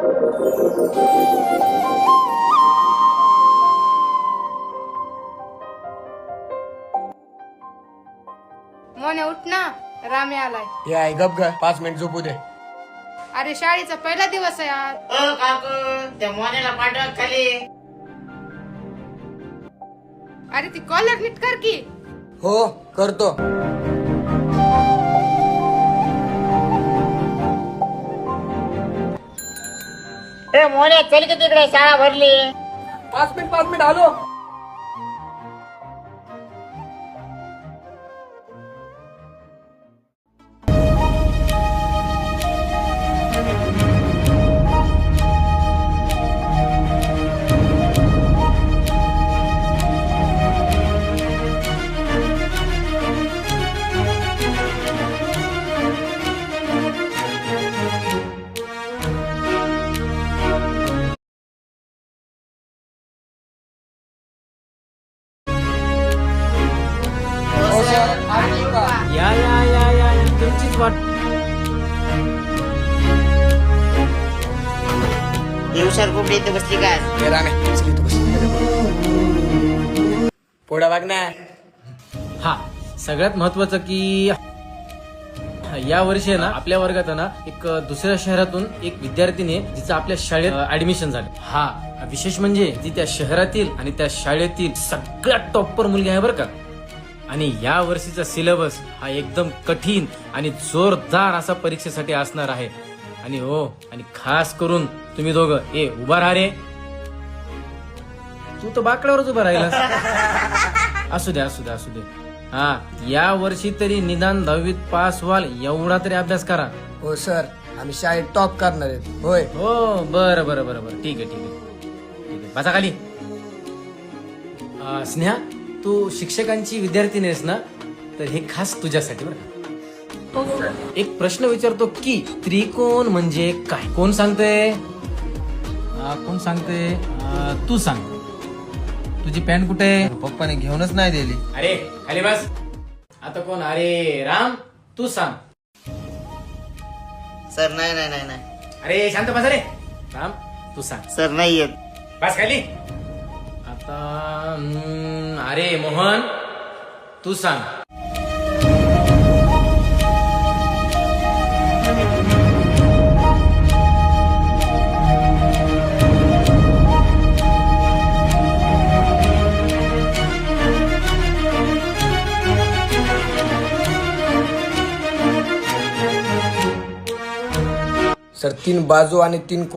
मोने उठ ना, रामे आलाय. हे आहे गप ग, 5 मिनिट झोपू दे. अरे शाळेचा पहिला दिवस आहे आज. काकू त्या मोन्याला पाठवा खाली. अरे ती कॉलर नीट कर की. हो करतो. मोन्या चल की तिकडे, शाळा भरली. 5 मिनिट आलो. या या या या तुमचीच वाट. दिवसार कुठे इथे बसली काय? हे रामे, चल इथं बस. पुढं बघ ना. हा सगळ्यात महत्वाचं की या वर्षी आहे ना आपल्या वर्गात आहे ना एक दुसऱ्या शहरातून एक विद्यार्थिनी आहे जिचं आपल्या शाळेत ऍडमिशन झालं. हा विशेष म्हणजे ती त्या शहरातील आणि त्या शाळेतील सगळ्यात टॉपर मुलगी आहे बरं का. आणि या वर्षीचा सिलेबस हा एकदम कठीण आणि जोरदार असा परीक्षेसाठी असणार आहे. आणि हो आणि खास करून तुम्ही दोघं उभा राहा रे. तू तर बाकड्यावरच उभा राहिलास. असू दे असू दे असू दे. हा या वर्षी तरी निदान 10वीत पास व्हाल एवढा तरी अभ्यास करा. हो सर, आम्ही शाळेत टॉप करणार आहेत. होय. हो बरं बरं बरं बरं ठीक आहे ठीक आहे ठीक आहे. बसा खाली. स्नेहा तू शिक्षकांची विद्यार्थिनी आहेस ना, तर हे खास तुझ्यासाठी बरं का. एक प्रश्न विचारतो की त्रिकोण म्हणजे काय? कोण सांगते? कोण सांगते? तू सांग. तुझी पॅन्ट कुठे? पप्पाने घेऊनच नाही दिली. अरे खाली बस. आता कोण? अरे राम तू सांग. सर नाही नाही नाही नाही. अरे शांत बस रे. राम तू सांग. सर नाही येत. बस खाली. आता अरे मोहन तू सांग. सर 3 बाजू आणि 3